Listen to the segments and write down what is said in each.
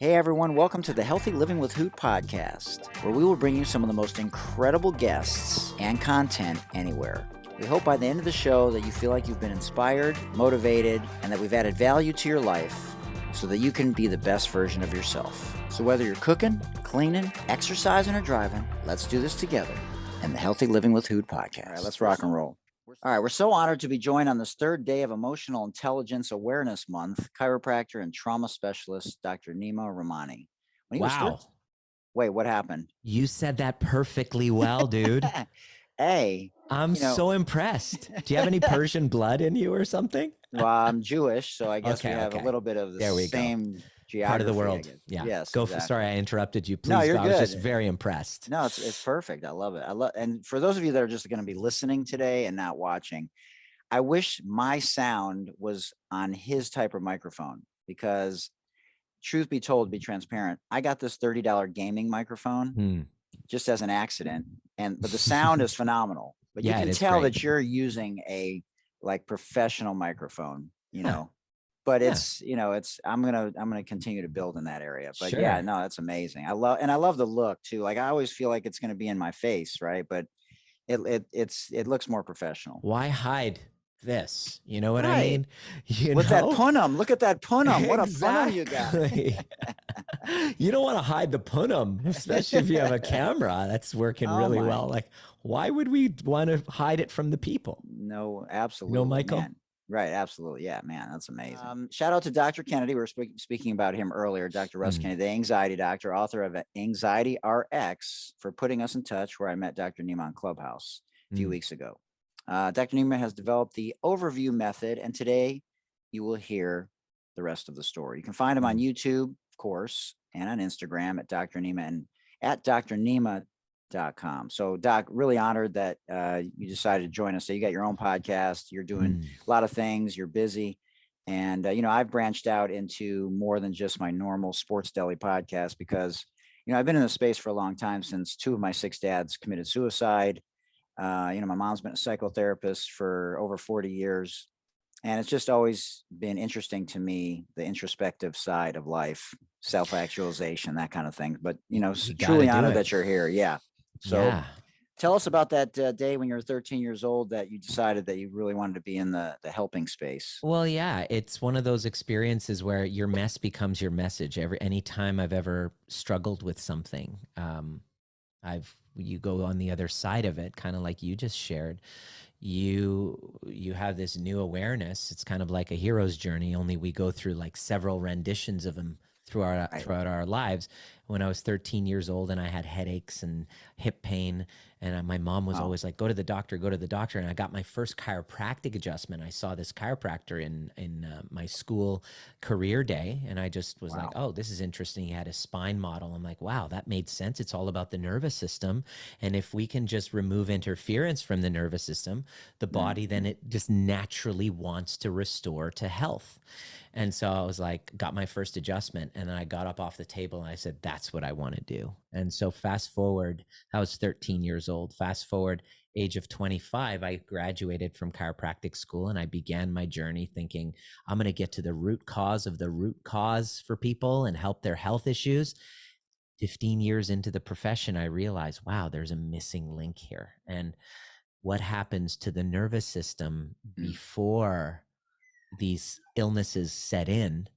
Hey everyone, welcome to the Healthy Living with Hoot podcast, where we will bring you some of the most incredible guests and content anywhere. We hope by the end of the show that you feel like you've been inspired, motivated, and that we've added value to your life so that you can be the best version of yourself. So whether you're cooking, cleaning, exercising, or driving, let's do this together in the Healthy Living with Hoot podcast. All right, let's rock and roll. All right, we're so honored to be joined on this third day of Emotional Intelligence Awareness Month, chiropractor and trauma specialist, Dr. Nima Rahmany. Wow. Wait, what happened? You said that perfectly well, dude. Hey. I'm so impressed. Do you have any Persian blood in you or something? Well, I'm Jewish, so I guess we have a little bit of the same geography. Part of the world. Yeah. Yes. Go exactly. Sorry, I interrupted you. Please. No, you're I good. was just very impressed. No, it's perfect. I love it. And for those of you that are just going to be listening today and not watching, I wish my sound was on his type of microphone because, truth be told, be transparent, I got this $30 gaming microphone just as an accident, but the sound is phenomenal. But you can tell that you're using a professional microphone, But it's I'm gonna continue to build in that area. But yeah, no, that's amazing. I love the look too. Like I always feel like it's gonna be in my face, right? But it looks more professional. Why hide this? You know what I mean? With that punum, look at that punum. What a punum you got. You don't want to hide the punum, especially if you have a camera that's working really well. Like, why would we want to hide it from the people? No, absolutely. No, Michael? Man. Right, absolutely. Yeah, man, that's amazing. Shout out to Dr. Kennedy. We were speaking about him earlier, Dr. Russ Kennedy, the anxiety doctor, author of Anxiety RX, for putting us in touch, where I met Dr. Nima on Clubhouse a few weeks ago. Dr. Nima has developed the overview method, and today you will hear the rest of the story. You can find him on YouTube, of course, and on Instagram at Dr. Nima and at drnima.com. So Doc, really honored that you decided to join us. So you got your own podcast, you're doing a lot of things, you're busy. And, I've branched out into more than just my normal Sports Deli podcast because, I've been in the space for a long time, since 2 of my 6 dads committed suicide. My mom's been a psychotherapist for over 40 years. And it's just always been interesting to me, the introspective side of life, self-actualization, that kind of thing. But, truly honored that you're here. Yeah. So tell us about that day when you were 13 years old that you decided that you really wanted to be in the helping space. Well, yeah, it's one of those experiences where your mess becomes your message. Anytime I've ever struggled with something, you go on the other side of it, kind of like you just shared. You have this new awareness. It's kind of like a hero's journey, only we go through like several renditions of them throughout our lives. When I was 13 years old and I had headaches and hip pain, and my mom was always like, go to the doctor. And I got my first chiropractic adjustment. I saw this chiropractor in my school career day, and I just was like, oh, this is interesting. He had a spine model. I'm like, wow, that made sense. It's all about the nervous system. And if we can just remove interference from the nervous system, the body, then it just naturally wants to restore to health. And so I was like, got my first adjustment, and then I got up off the table and I said, that's what I want to do. And so fast forward, I was 13 years old. Fast forward, age of 25, I graduated from chiropractic school, and I began my journey thinking, I'm going to get to the root cause of the root cause for people and help their health issues. 15 years into the profession, I realized, wow, there's a missing link here. And what happens to the nervous system before these illnesses set in,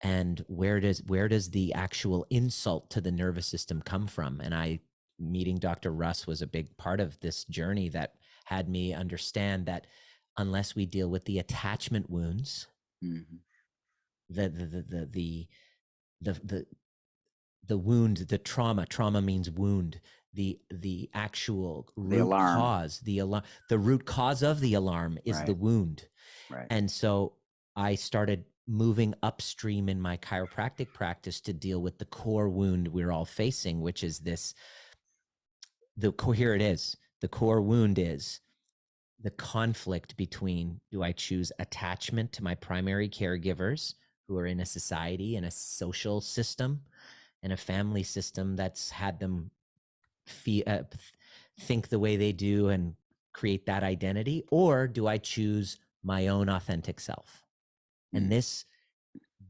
and where does the actual insult to the nervous system come from? And meeting Dr. Russ was a big part of this journey that had me understand that unless we deal with the attachment wounds, the wound, the trauma means wound, the actual root cause, the root cause of the alarm is the wound. Right. And so I started moving upstream in my chiropractic practice to deal with the core wound we're all facing, which is here it is. The core wound is the conflict between, do I choose attachment to my primary caregivers who are in a society and a social system and a family system that's had them think the way they do and create that identity? Or do I choose my own authentic self? And this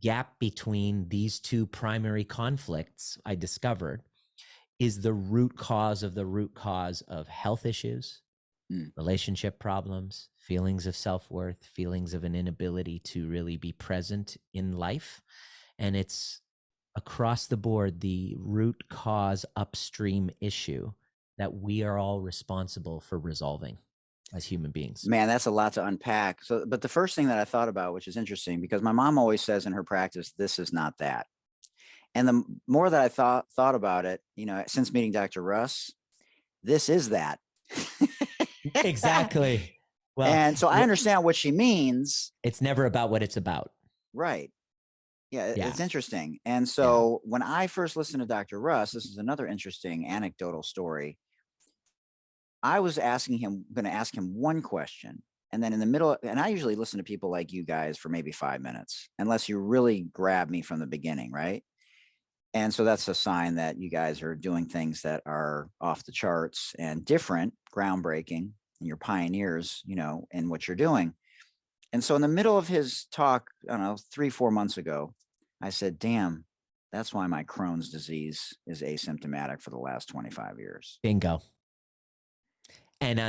gap between these two primary conflicts, I discovered, is the root cause of health issues, relationship problems, feelings of self-worth, feelings of an inability to really be present in life. And it's across the board, the root cause upstream issue that we are all responsible for resolving as human beings. Man, that's a lot to unpack. So, but the first thing that I thought about, which is interesting, because my mom always says in her practice, this is not that. And the more that I thought about it, since meeting Dr. Russ, this is that. Exactly. Well, and so I understand what she means. It's never about what it's about. Right. Yeah, Yeah. it's interesting. And so when I first listened to Dr. Russ, this is another interesting anecdotal story. I was going to ask him one question. And then in the middle, and I usually listen to people like you guys for maybe 5 minutes, unless you really grab me from the beginning, right? And so that's a sign that you guys are doing things that are off the charts and different, groundbreaking, and you're pioneers, in what you're doing. And so in the middle of his talk, I don't know, 3-4 months ago, I said, damn, that's why my Crohn's disease is asymptomatic for the last 25 years. Bingo. And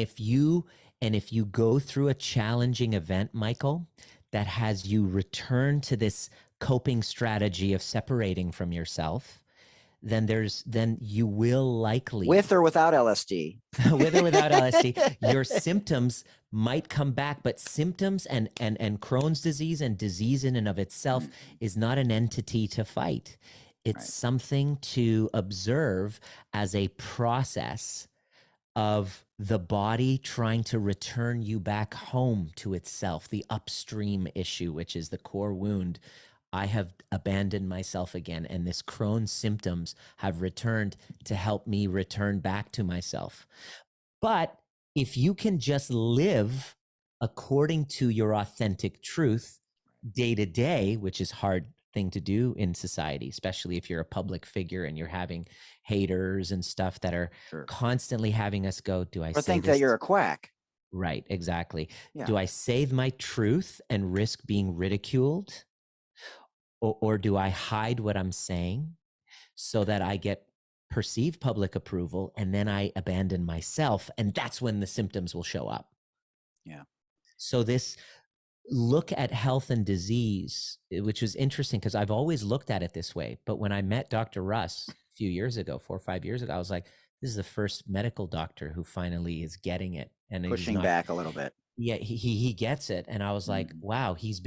if you go through a challenging event, Michael, that has you return to this coping strategy of separating from yourself, then you will likely, with or without LSD, with or without LSD, your symptoms might come back. But symptoms and Crohn's disease and disease in and of itself is not an entity to fight. It's something to observe as a process of the body trying to return you back home to itself, the upstream issue, which is the core wound. I have abandoned myself again, and this Crohn's symptoms have returned to help me return back to myself. But if you can just live according to your authentic truth day to day, which is hard thing to do in society, especially if you're a public figure and you're having haters and stuff that are constantly having us go, do I think that you're a quack? Right, exactly. Yeah. Do I say my truth and risk being ridiculed? Or do I hide what I'm saying so that I get perceived public approval, and then I abandon myself, and that's when the symptoms will show up? Yeah. So this look at health and disease, which was interesting because I've always looked at it this way. But when I met Dr. Russ a few years ago, 4 or 5 years ago, I was like, this is the first medical doctor who finally is getting it. And pushing back a little bit. Yeah, he gets it. And I was like, wow, he's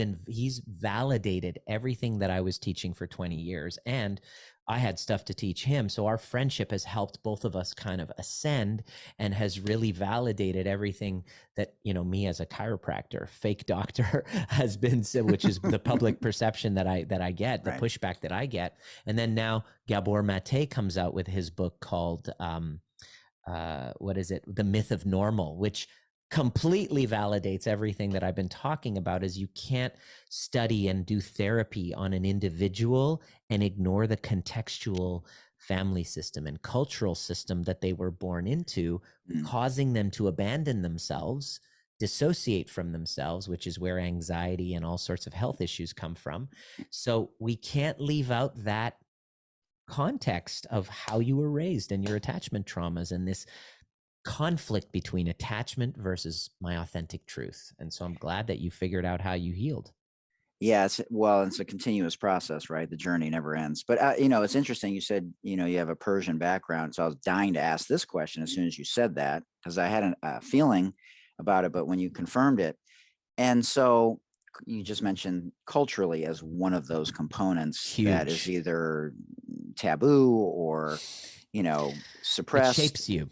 validated everything that I was teaching for 20 years. And I had stuff to teach him. So our friendship has helped both of us kind of ascend and has really validated everything that, me as a chiropractor, fake doctor has been, which is the public perception that I get, the pushback that I get. And then now Gabor Mate comes out with his book called, what is it? The Myth of Normal, which completely validates everything that I've been talking about. Is you can't study and do therapy on an individual and ignore the contextual family system and cultural system that they were born into, causing them to abandon themselves, dissociate from themselves, which is where anxiety and all sorts of health issues come from. So we can't leave out that context of how you were raised and your attachment traumas and this conflict between attachment versus my authentic truth. And so I'm glad that you figured out how you healed. Yeah, it's a continuous process, right? The journey never ends. But it's interesting. You said, you have a Persian background. So I was dying to ask this question as soon as you said that, because I had a feeling about it, but when you confirmed it. And so you just mentioned culturally as one of those components that is either taboo or suppressed. It shapes you.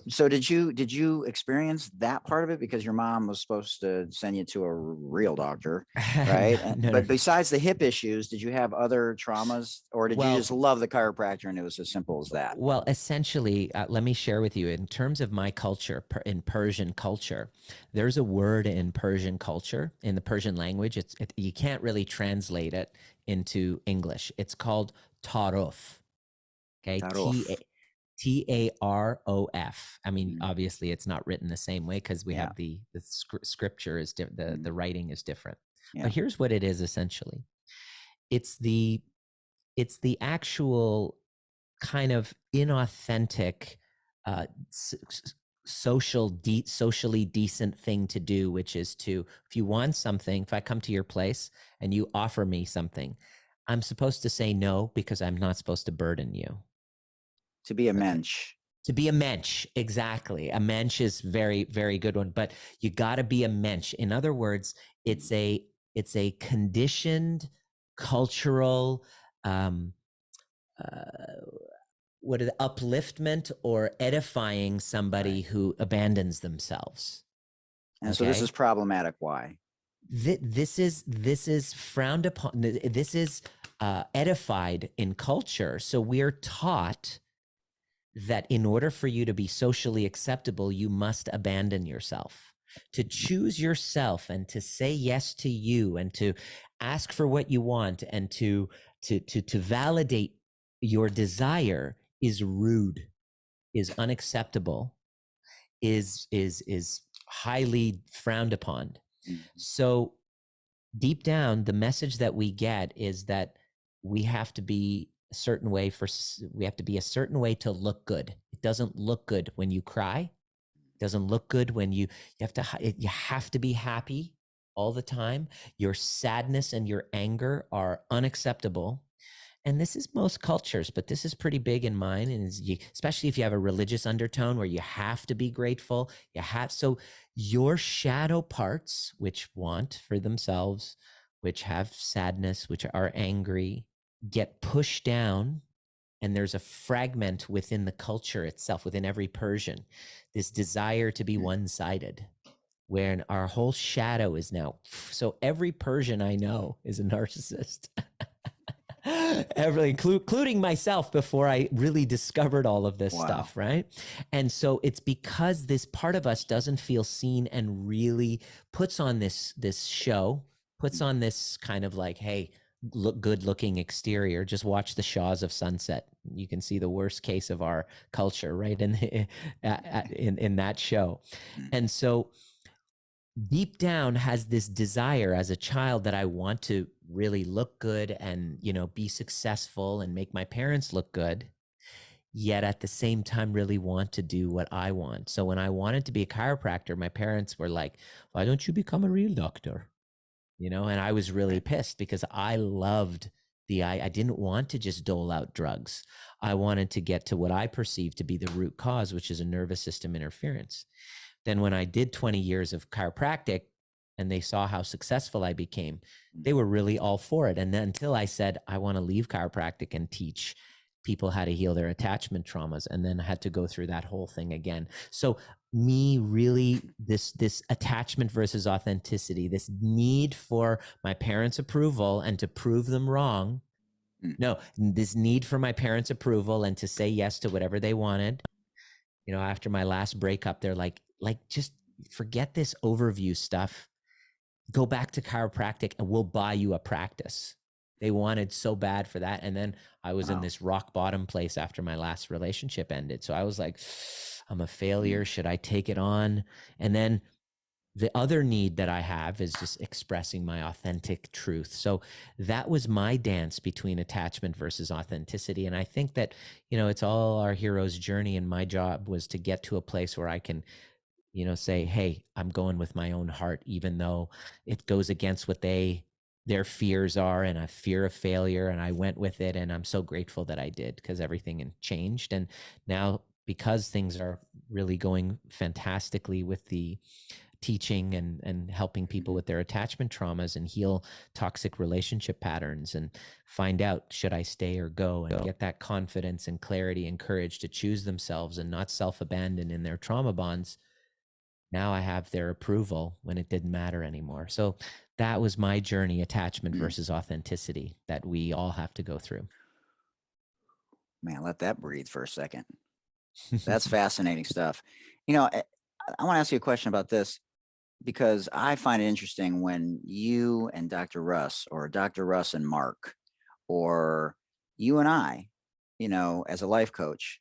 So did you experience that part of it, because your mom was supposed to send you to a real doctor, right? But besides the hip issues, did you have other traumas, or did you just love the chiropractor and it was as simple as that? Well, essentially, let me share with you, in terms of my culture, in Persian culture, there's a word in Persian culture, in the Persian language, you can't really translate it into English. It's called tarof. Okay, Tarof. I mean, obviously, it's not written the same way because we have the scripture is the writing is different. Yeah. But here's what it is essentially: it's the actual kind of inauthentic, uh, socially decent thing to do, which is to, if you want something, if I come to your place and you offer me something, I'm supposed to say no because I'm not supposed to burden you. To be a Okay. mensch. To be a mensch, exactly. A mensch is very, very good one, but you got to be a mensch. In other words, it's a conditioned cultural, um, what is it, upliftment or edifying somebody who abandons themselves. And so this Okay. is problematic. Why? This is frowned upon. This is edified in culture. So we're taught that in order for you to be socially acceptable, you must abandon yourself. To choose yourself and to say yes to you and to ask for what you want and to validate your desire is rude, is unacceptable, is highly frowned upon. Mhm. So deep down, the message that we get is that we have to be a certain way we have to be a certain way to look good. It doesn't look good when you cry. It doesn't look good when you have to be happy all the time. Your sadness and your anger are unacceptable. And this is most cultures, but this is pretty big in mine. And especially if you have a religious undertone where you have to be grateful, so your shadow parts, which want for themselves, which have sadness, which are angry, get pushed down. And there's a fragment within the culture itself, within every Persian, this desire to be one-sided, where our whole shadow is now. So every Persian I know is a narcissist. Including myself before I really discovered all of this stuff, right? And so it's because this part of us doesn't feel seen and really puts on this show, puts on this kind of like, hey, look good looking exterior. Just watch the Shaws of Sunset. You can see the worst case of our culture right in that show. And so deep down has this desire as a child that I want to really look good and, be successful and make my parents look good, yet at the same time really want to do what I want. So when I wanted to be a chiropractor, my parents were like, why don't you become a real doctor? And I was really pissed because I loved I didn't want to just dole out drugs. I wanted to get to what I perceived to be the root cause, which is a nervous system interference. Then when I did 20 years of chiropractic and they saw how successful I became, they were really all for it. And then until I said, I want to leave chiropractic and teach people how to heal their attachment traumas, and then I had to go through that whole thing again. So me really, this attachment versus authenticity, this need for my parents' approval and to prove them wrong. No, this need for my parents' approval and to say yes to whatever they wanted. After my last breakup, they're like, just forget this overview stuff. Go back to chiropractic and we'll buy you a practice. They wanted so bad for that. And then I was in this rock bottom place after my last relationship ended. So I was like, I'm a failure. Should I take it on? And then the other need that I have is just expressing my authentic truth. So that was my dance between attachment versus authenticity. And I think that, it's all our hero's journey. And my job was to get to a place where I can, say, hey, I'm going with my own heart, even though it goes against what their fears are and a fear of failure. And I went with it. And I'm so grateful that I did, because everything changed. And now, because things are really going fantastically with the teaching and helping people with their attachment traumas and heal toxic relationship patterns and find out, should I stay or go, and get that confidence and clarity and courage to choose themselves and not self-abandon in their trauma bonds. Now I have their approval when it didn't matter anymore. So that was my journey, attachment versus authenticity, that we all have to go through. Man, let that breathe for a second. That's fascinating stuff. I want to ask you a question about this, because I find it interesting when you and Dr. Russ, or Dr. Russ and Mark, or you and I, as a life coach,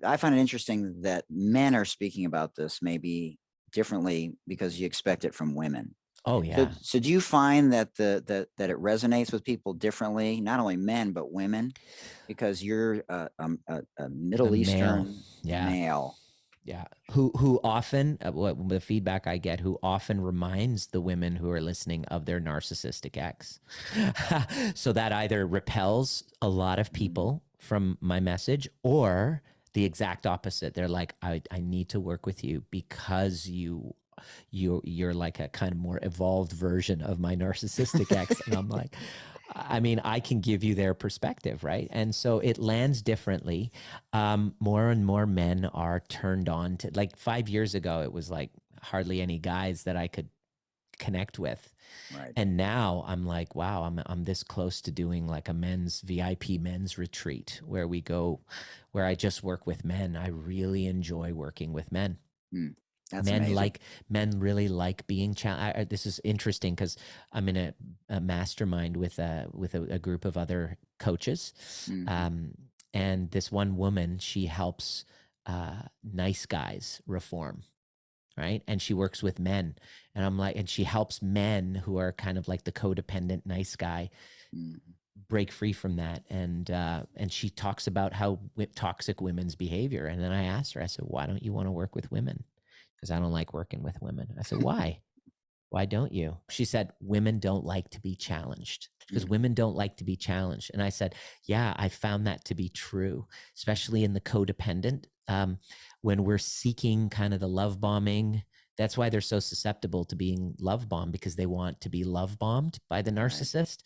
I find it interesting that men are speaking about this maybe differently because you expect it from women. Oh So, yeah. so do you find that that it resonates with people differently, not only men but women, because you're a A Middle male. Eastern Yeah. male? Yeah. Who often, what the feedback I get, who often reminds the women who are listening of their narcissistic ex. So that either repels a lot of Mm, people from my message, or the exact opposite. They're like, I need to work with you because you're like a kind of more evolved version of my narcissistic ex. And I'm like, I mean, I can give you their perspective, right? And so it lands differently. More and more men are turned on to, like 5 years ago, it was like hardly any guys that I could connect with. right. And now I'm like, wow, I'm this close to doing like a men's VIP men's retreat where we go, where I just work with men. I really enjoy working with men. Mm, that's men amazing. like Men really like being challenged. This is interesting because I'm in a mastermind with a group of other coaches, Hmm. um, and this one woman, she helps nice guys reform, right? And she works with men, and I'm like, and she helps men who are kind of like the codependent nice guy Hmm. break free from that. And she talks about how toxic women's behavior. And then I asked her, I said, why don't you want to work with women? Because I don't like working with women. I said, why? Why don't you? She said, women don't like to be challenged, because women don't like to be challenged. And I said, yeah, I found that to be true, especially in the codependent. When we're seeking kind of the love bombing, that's why they're so susceptible to being love bombed, because they want to be love bombed by the Right. narcissist.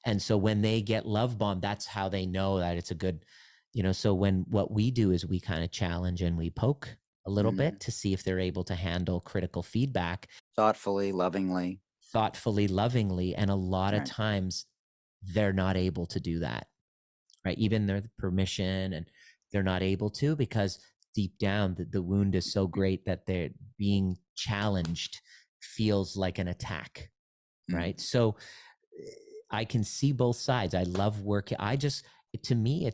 And so when they get love bombed, that's how they know that it's a good, so when what we do is we kind of challenge and we poke a little Hmm. bit to see if they're able to handle critical feedback Thoughtfully, lovingly. thoughtfully, lovingly. And a lot of Right. times they're not able to do that, right? Even their permission, and they're not able to, because deep down the wound is so great that they're being challenged feels like an attack, right? Mm. So I can see both sides. I love working. To me,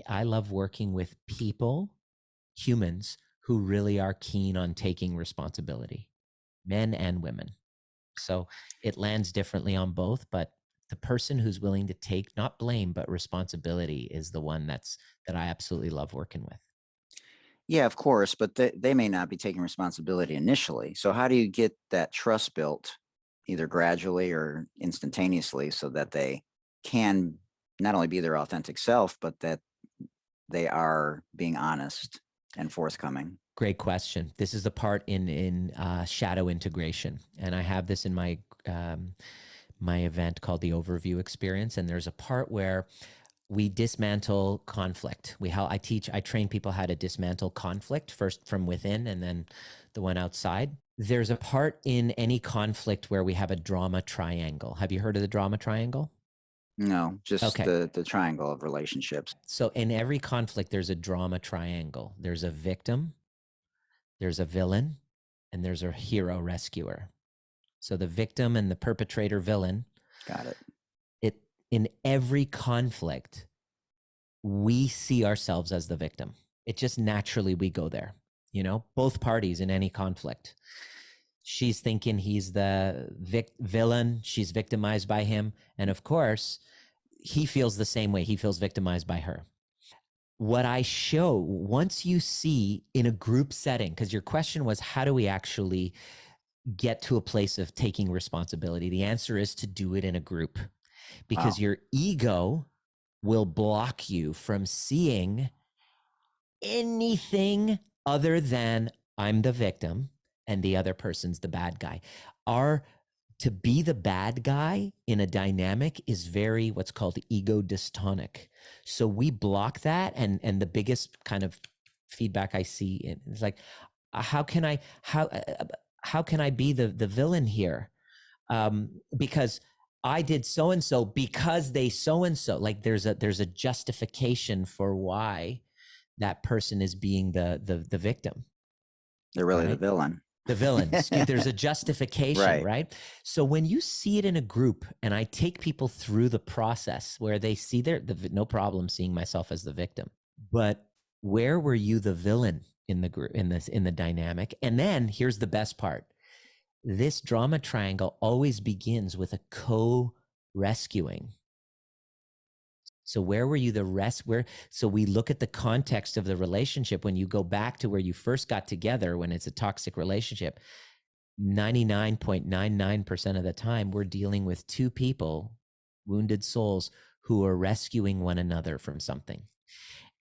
I love working with people, humans who really are keen on taking responsibility, men and women. So it lands differently on both, but the person who's willing to take not blame but responsibility is the one that I absolutely love working with. Yeah, of course, but they may not be taking responsibility initially. So how do you get that trust built, either gradually or instantaneously, so that they can not only be their authentic self, but that they are being honest and forthcoming? Great question. This is the part in shadow integration, and I have this in my event called the Overview Experience. And there's a part where we dismantle conflict. I train people how to dismantle conflict, first from within and then the one outside. There's a part in any conflict where we have a drama triangle. Have you heard of the drama triangle? No, just Okay. the triangle of relationships. So in every conflict, there's a drama triangle. There's a victim, there's a villain, and there's a hero rescuer. So the victim and the perpetrator villain, Got it. it in every conflict, we see ourselves as the victim. It just naturally we go there, both parties in any conflict. She's thinking he's the villain. She's victimized by him. And of course, he feels the same way. He feels victimized by her. What I show, once you see in a group setting, because your question was, how do we actually get to a place of taking responsibility? The answer is to do it in a group, because Wow. your ego will block you from seeing anything other than I'm the victim and the other person's the bad guy. To be the bad guy in a dynamic is very what's called ego dystonic. So we block that, and the biggest kind of feedback I see is like, how can I how can I be the villain here? Because I did so and so because they so and so. Like there's a justification for why that person is being the victim, They're really the right? villain. The villain. There's a justification, Right. right? So when you see it in a group, and I take people through the process where they see no problem seeing myself as the victim, but where were you the villain in the group, in the dynamic? And then here's the best part: this drama triangle always begins with a co-rescuing. So where were you so we look at the context of the relationship. When you go back to where you first got together, when it's a toxic relationship, 99.99% of the time, we're dealing with two people, wounded souls, who are rescuing one another from something.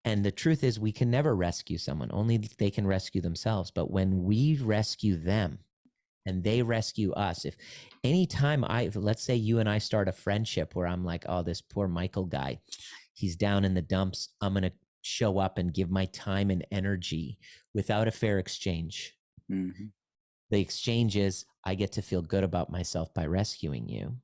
And the truth is, we can never rescue someone. Only they can rescue themselves. But when we rescue them and they rescue us, if anytime let's say you and I start a friendship where I'm like, oh, this poor Michael guy, he's down in the dumps. I'm going to show up and give my time and energy without a fair exchange. Mm-hmm. The exchange is I get to feel good about myself by rescuing you.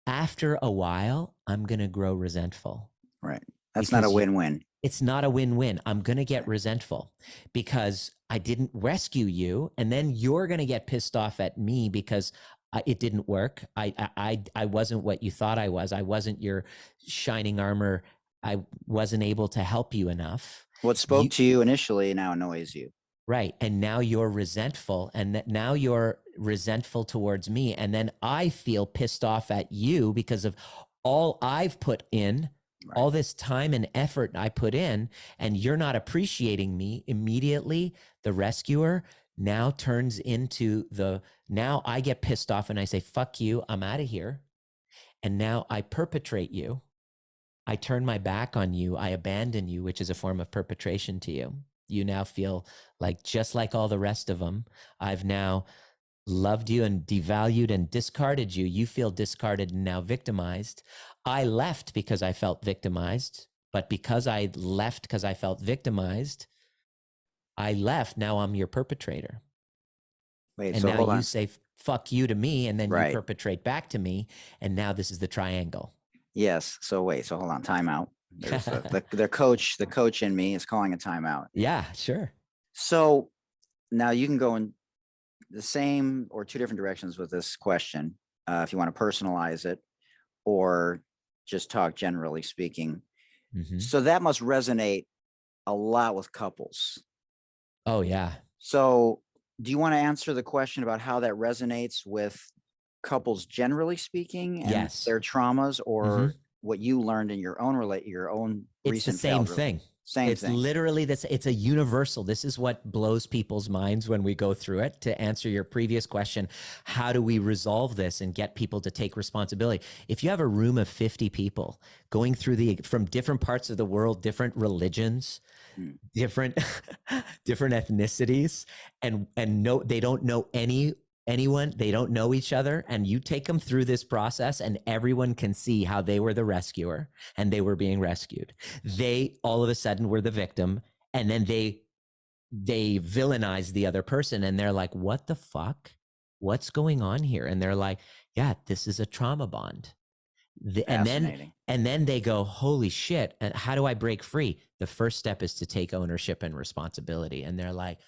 After a while, I'm going to grow resentful. Right. That's not a win-win. It's not a win-win. I'm going to get resentful because I didn't rescue you. And then you're going to get pissed off at me because it didn't work. I wasn't what you thought I was. I wasn't your shining armor. I wasn't able to help you enough. What spoke to you initially now annoys you. Right. And now you're resentful, and now you're resentful towards me. And then I feel pissed off at you because of all I've put in, all this time and effort I put in, and you're not appreciating me. Immediately, the rescuer now turns into now I get pissed off and I say, fuck you, I'm out of here. And now I perpetrate you. I turn my back on you. I abandon you, which is a form of perpetration to you. You now feel like, just like all the rest of them, I've now loved you and devalued and discarded you. You feel discarded and now victimized. I left because I felt victimized, but because I left because I felt victimized, I left. Now I'm your perpetrator. Wait, and so now you say, fuck you to me, and then you perpetrate back to me. And now this is the triangle. Yes. So wait, so hold on, timeout. There's the coach in me is calling a timeout. Yeah, sure. So now you can go in the same or two different directions with this question. If you want to personalize it or just talk generally speaking. Mm-hmm. So that must resonate a lot with couples. Oh, yeah. So do you want to answer the question about how that resonates with couples generally speaking and their traumas, or what you learned in your own it's the same thing. It's literally this. It's a universal. This is what blows people's minds when we go through it. To answer your previous question, how do we resolve this and get people to take responsibility? If you have a room of 50 people going through from different parts of the world, different religions, different ethnicities, and no, they don't know anyone, they don't know each other, and you take them through this process and everyone can see how they were the rescuer and they were being rescued. They all of a sudden were the victim, and then they villainize the other person, and they're like, what the fuck? What's going on here? And they're like, yeah, this is a trauma bond. And then they go, holy shit, and how do I break free? The first step is to take ownership and responsibility. And they're like,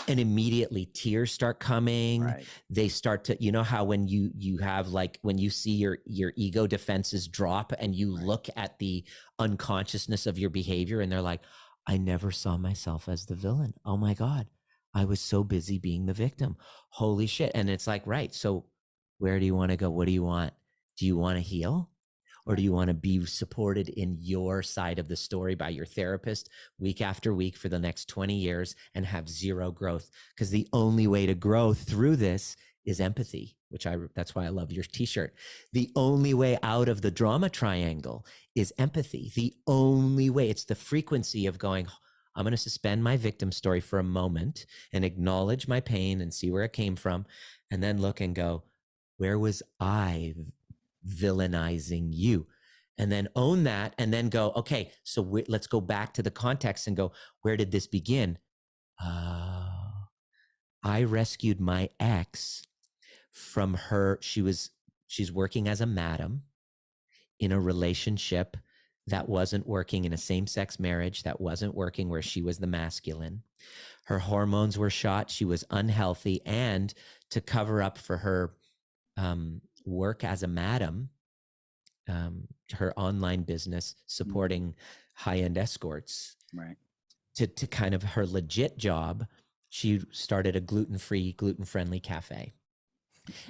and immediately tears start coming. Right. They start to, you know how when you have, like, when you see your ego defenses drop and you look at the unconsciousness of your behavior, and they're like, I never saw myself as the villain. Oh my God, I was so busy being the victim. Holy shit. And it's like, right. So where do you want to go? What do you want? Do you want to heal? Or do you want to be supported in your side of the story by your therapist week after week for the next 20 years and have zero growth? Because the only way to grow through this is empathy, that's why I love your t-shirt. The only way out of the drama triangle is empathy. The only way. It's the frequency of going, I'm going to suspend my victim story for a moment and acknowledge my pain and see where it came from, and then look and go, where was I villainizing you? And then own that, and then go, okay, so let's go back to the context and go, where did this begin? I rescued my ex from her. She's working as a madam in a relationship that wasn't working, in a same-sex marriage that wasn't working, where she was the masculine. Her hormones were shot. She was unhealthy. And to cover up for her work as a madam, her online business supporting high-end escorts, right, to kind of her legit job, She started a gluten-free, gluten-friendly cafe.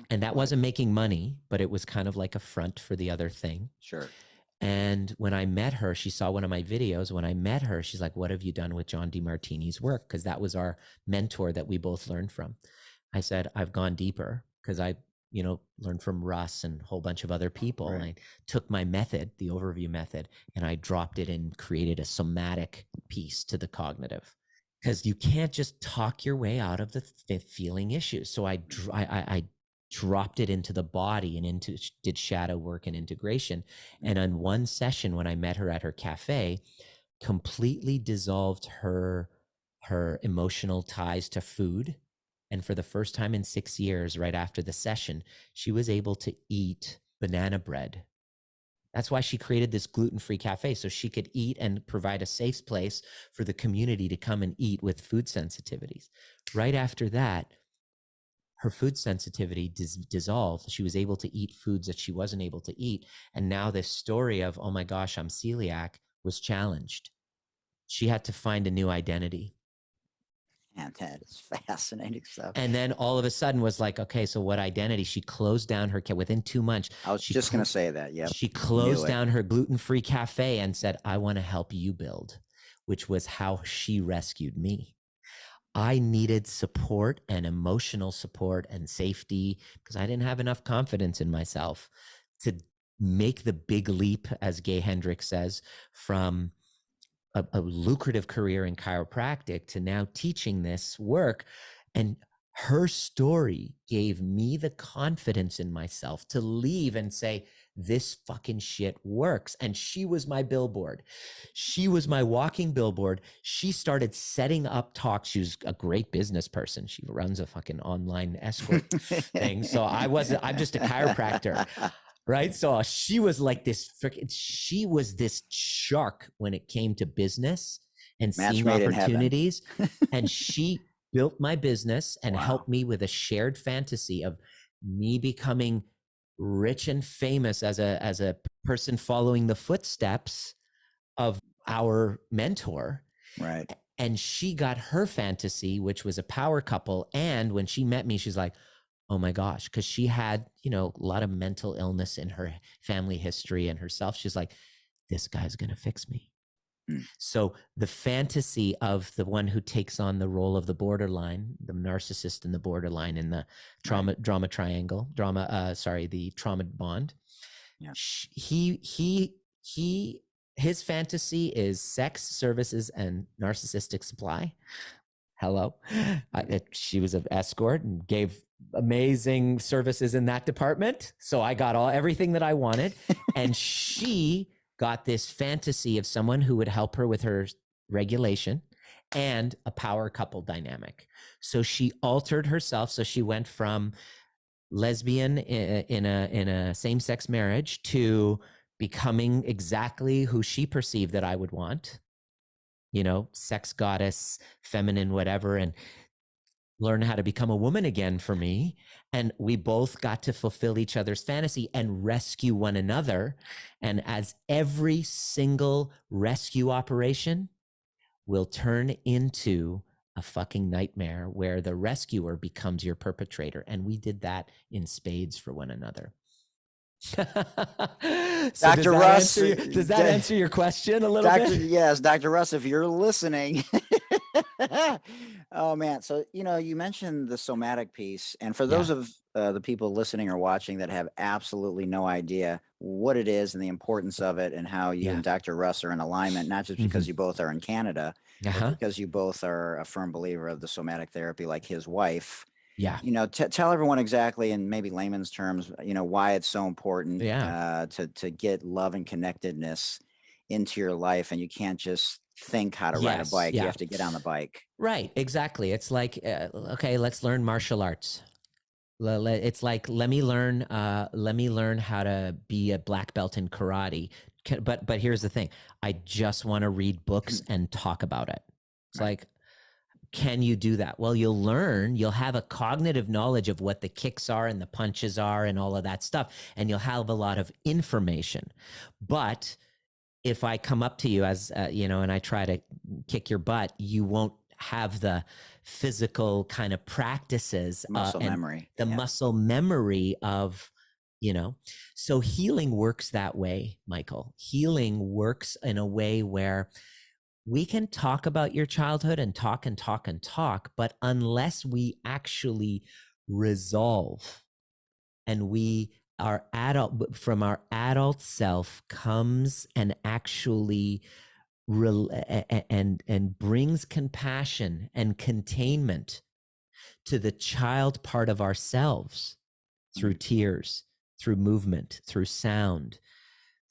And that wasn't making money, but it was kind of like a front for the other thing. Sure. And when I met her, she saw one of my videos. When I met her, she's like, what have you done with John DeMartini's work? Because that was our mentor that we both learned from. I said, I've gone deeper because I, learned from Russ and a whole bunch of other people. Right. And I took my method, the overview method, and I dropped it and created a somatic piece to the cognitive. Because you can't just talk your way out of the feeling issues. So I dropped it into the body and did shadow work and integration. And on one session, when I met her at her cafe, completely dissolved her emotional ties to food. And for the first time in 6 years, right after the session, she was able to eat banana bread. That's why she created this gluten-free cafe, so she could eat and provide a safe place for the community to come and eat with food sensitivities. Right after that, her food sensitivity dissolved. She was able to eat foods that she wasn't able to eat. And now this story of, oh my gosh, I'm celiac, was challenged. She had to find a new identity. And that is fascinating stuff. And then all of a sudden was like, okay, so what identity? She closed down her, within 2 months. I was just going to say that. Yeah. She closed down her gluten-free cafe and said, I want to help you build, which was how she rescued me. I needed support and emotional support and safety because I didn't have enough confidence in myself to make the big leap, as Gay Hendricks says, from a lucrative career in chiropractic to now teaching this work. And her story gave me the confidence in myself to leave and say, this fucking shit works. And she was my billboard. She was my walking billboard. She started setting up talks. She was a great business person. She runs a fucking online escort thing. So I'm just a chiropractor. Right. So she was like she was this shark when it came to business and seeing opportunities. And she built my business and helped me with a shared fantasy of me becoming rich and famous as a person following the footsteps of our mentor. Right. And she got her fantasy, which was a power couple. And when she met me, she's like, oh my gosh, because she had, a lot of mental illness in her family history and herself. She's like, this guy's going to fix me. So the fantasy of the one who takes on the role of the borderline, the narcissist in the borderline in the drama triangle, the trauma bond. Yeah. His fantasy is sex, services, and narcissistic supply. Hello. She was an escort and gave amazing services in that department. So I got everything that I wanted. And she got this fantasy of someone who would help her with her regulation and a power couple dynamic. So she altered herself. So she went from lesbian in a same-sex marriage to becoming exactly who she perceived that I would want. Sex goddess, feminine, whatever, and learn how to become a woman again for me. And we both got to fulfill each other's fantasy and rescue one another. And as every single rescue operation will turn into a fucking nightmare where the rescuer becomes your perpetrator. And we did that in spades for one another. So Dr. Russ, does that answer your question a little bit? Yes, Dr. Russ, if you're listening. Oh man. So, you mentioned the somatic piece, and for those of the people listening or watching that have absolutely no idea what it is and the importance of it and how you and Dr. Russ are in alignment, not just because you both are in Canada, but because you both are a firm believer of the somatic therapy, like his wife. Yeah. Tell everyone exactly in maybe layman's terms, why it's so important to get love and connectedness into your life. And you can't just think how to ride a bike. You have to get on the bike. Right. Exactly. It's like, okay, let's learn martial arts. It's like, let me learn how to be a black belt in karate. But here's the thing. I just want to read books and talk about it. It's like, can you do that? Well, you'll have a cognitive knowledge of what the kicks are and the punches are and all of that stuff. And you'll have a lot of information. But if I come up to you as, and I try to kick your butt, you won't have the physical kind of practices Muscle and memory. the muscle memory of, so healing works that way, Michael. Healing works in a way where we can talk about your childhood and talk and talk and talk, but unless we actually resolve, and we our from our adult self comes and actually and brings compassion and containment to the child part of ourselves through tears, through movement, through sound,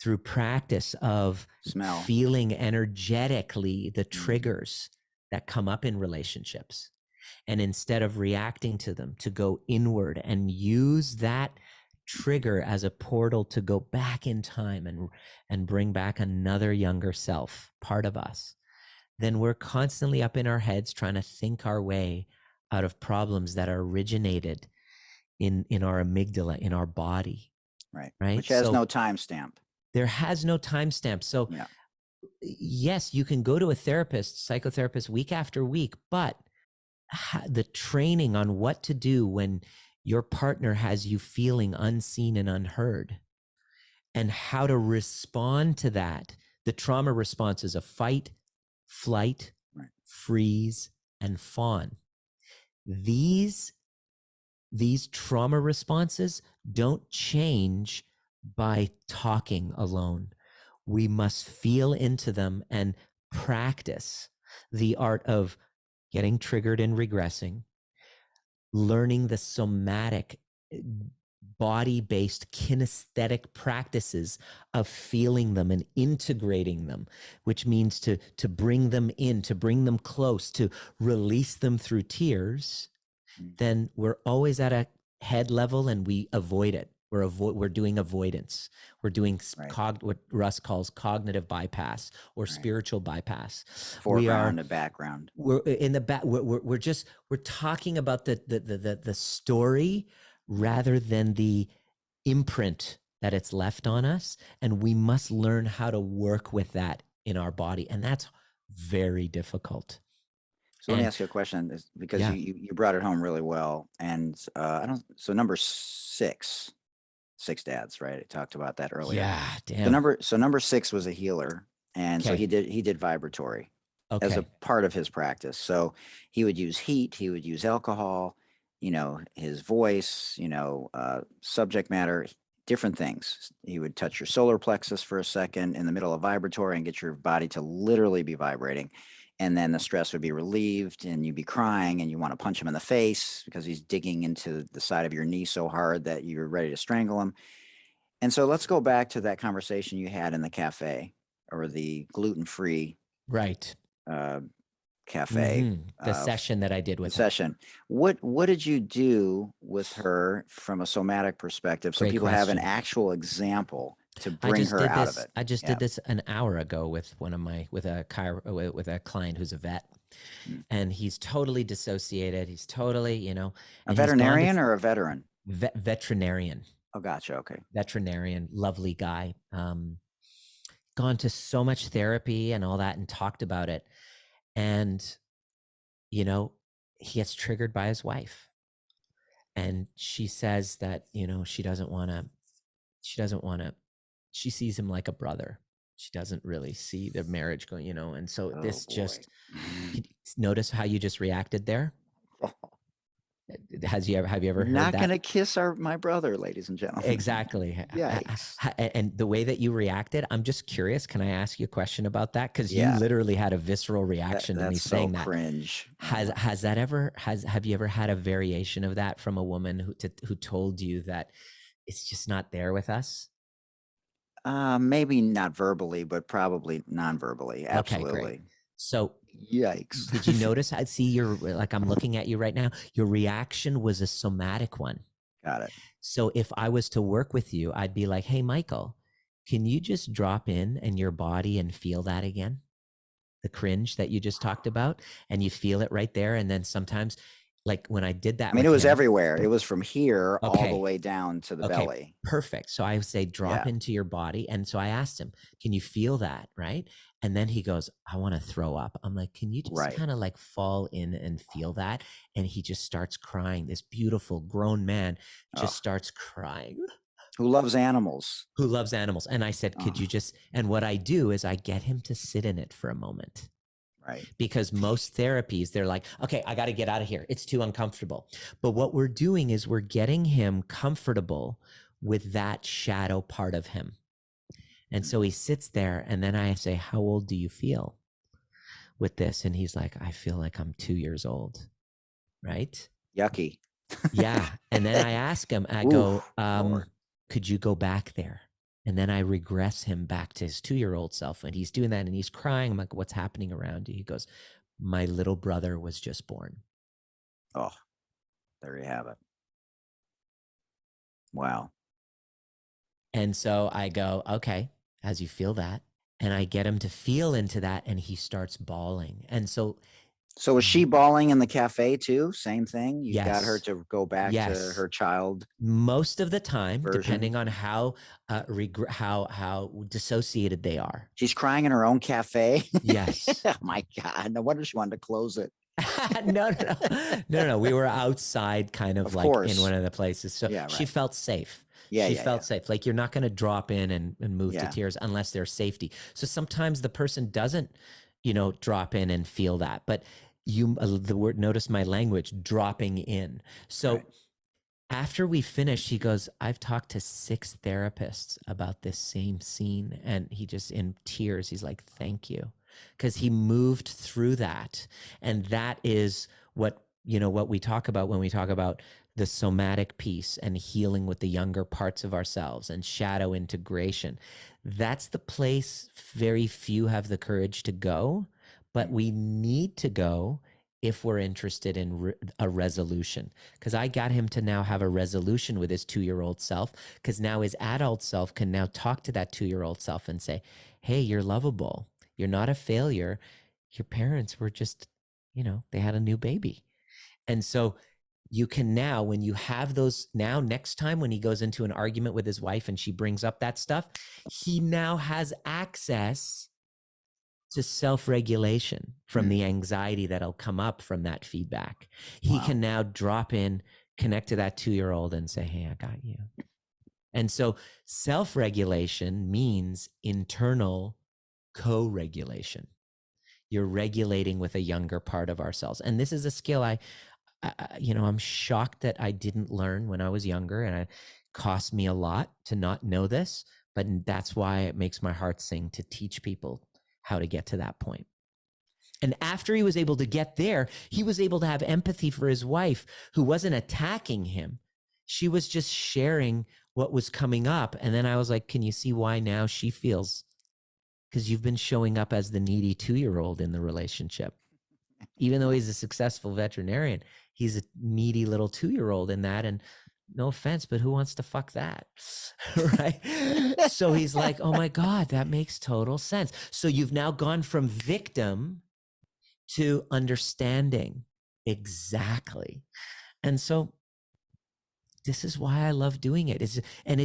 through practice of Smell. feeling energetically the triggers that come up in relationships. And instead of reacting to them, to go inward and use that trigger as a portal to go back in time and bring back another younger self, part of us, then we're constantly up in our heads trying to think our way out of problems that are originated in our amygdala, in our body. Right. Which has no timestamp. There has no timestamp. So yes, you can go to a therapist, psychotherapist, week after week, but the training on what to do when your partner has you feeling unseen and unheard, and how to respond to that. The trauma response is a fight, flight, freeze, and fawn. These trauma responses don't change by talking alone. We must feel into them and practice the art of getting triggered and regressing, learning the somatic, body-based kinesthetic practices of feeling them and integrating them, which means to bring them in, to bring them close, to release them through tears. Then we're always at a head level and we avoid it. We're doing avoidance. We're doing what Russ calls cognitive bypass or spiritual bypass. Foreground and background. We're in the back. We're talking about the story rather than the imprint that it's left on us, and we must learn how to work with that in our body, and that's very difficult. So let me ask you a question, because you brought it home really well. And so number six dads, right? I talked about that earlier. Yeah, damn. So number 6 was a healer. And so he did vibratory as a part of his practice. So he would use heat, he would use alcohol, his voice, subject matter, different things. He would touch your solar plexus for a second in the middle of vibratory and get your body to literally be vibrating. And then the stress would be relieved and you'd be crying and you want to punch him in the face because he's digging into the side of your knee so hard that you're ready to strangle him. And so let's go back to that conversation you had in the cafe, or the gluten-free cafe. The session that I did with her. What did you do with her from a somatic perspective, so people have an actual example to bring her out of it? I just did this an hour ago with with a client who's a vet, and he's totally dissociated. He's totally, a veterinarian or a veteran? Veterinarian. Oh, gotcha. Okay. Veterinarian, lovely guy. Gone to so much therapy and all that and talked about it. And, he gets triggered by his wife. And she says that, she doesn't want to, she sees him like a brother. She doesn't really see the marriage going, and so notice how you just reacted there? Have you ever heard Not that? Not gonna kiss my brother, ladies and gentlemen. Exactly. Yikes. And the way that you reacted, I'm just curious. Can I ask you a question about that? Because you literally had a visceral reaction to me saying that. Cringe. Have you ever had a variation of that from a woman who told you that it's just not there with us? Maybe not verbally, but probably non-verbally. Absolutely. Okay, great. So yikes. Did you notice? I see I'm looking at you right now. Your reaction was a somatic one. Got it. So if I was to work with you, I'd be like, hey, Michael, can you just drop in your body and feel that again? The cringe that you just talked about, and you feel it right there. And then sometimes like when I did that I mean, with it was him. everywhere. It was from here all the Okay. way down to the Okay, belly. perfect. So I would say drop Yeah. into your body. And so I asked him, can you feel that? Right. And then he goes, I want to throw up. I'm like, can you just Right. kind of like fall in and feel that? And he just starts crying. This beautiful grown man just Oh, starts crying, who loves animals? who loves animals. And I said, could Oh, you just, and what I do is I get him to sit in it for a moment. right. Because most therapies, they're like, okay, I got to get out of here. It's too uncomfortable. But what we're doing is we're getting him comfortable with that shadow part of him. And so he sits there, and then I say, how old do you feel with this? And he's like, I feel like I'm 2 years old. Right? Yucky. Yeah. And then I ask him, I Ooh, go, Lord. could you go back there? And then I regress him back to his 2-year-old self. And he's doing that and he's crying. I'm like, what's happening around you? He goes, my little brother was just born. Oh, there you have it. Wow. And so I go, okay, as you feel that. And I get him to feel into that and he starts bawling. And so, So was she bawling in the cafe too? Same thing. You got her yes, to go back to yes. her child Most of the time, version. depending on how dissociated they are. She's crying in her own cafe. Yes. Oh my God. No wonder she wanted to close it. No. We were outside, kind of like in one of the places, so Yeah, she right. felt safe. Yeah, She yeah, felt yeah. safe. Like you're not going to drop in and move to Yeah. tears unless there's safety. So sometimes the person doesn't, drop in and feel that. But the word, notice my language, dropping in. So Right. after we finished, he goes, I've talked to 6 therapists about this same scene. And he just in tears, he's like, thank you. Because he moved through that. And that is what we talk about when we talk about the somatic piece and healing with the younger parts of ourselves and shadow integration. That's the place very few have the courage to go, but we need to go if we're interested in a resolution. Because I got him to now have a resolution with his 2-year-old self, because now his adult self can now talk to that 2-year-old self and say, hey, you're lovable. You're not a failure. Your parents were just, they had a new baby. And so you can now, when you have those, now next time when he goes into an argument with his wife and she brings up that stuff, he now has access to self-regulation from the anxiety that'll come up from that feedback. He can now drop in, connect to that 2-year-old and say, hey, I got you. And so self-regulation means internal co-regulation. You're regulating with a younger part of ourselves. And this is a skill I'm shocked that I didn't learn when I was younger, and it cost me a lot to not know this, but that's why it makes my heart sing to teach people how to get to that point. And after he was able to get there, he was able to have empathy for his wife, who wasn't attacking him. She was just sharing what was coming up. And then I was like, can you see why now she feels? Because you've been showing up as the needy 2-year-old in the relationship. Even though he's a successful veterinarian, he's a needy little 2-year-old in that. And no offense, but who wants to fuck that? Right? So he's like, oh my God, that makes total sense. So you've now gone from victim to understanding. Exactly. And so this is why I love doing it. And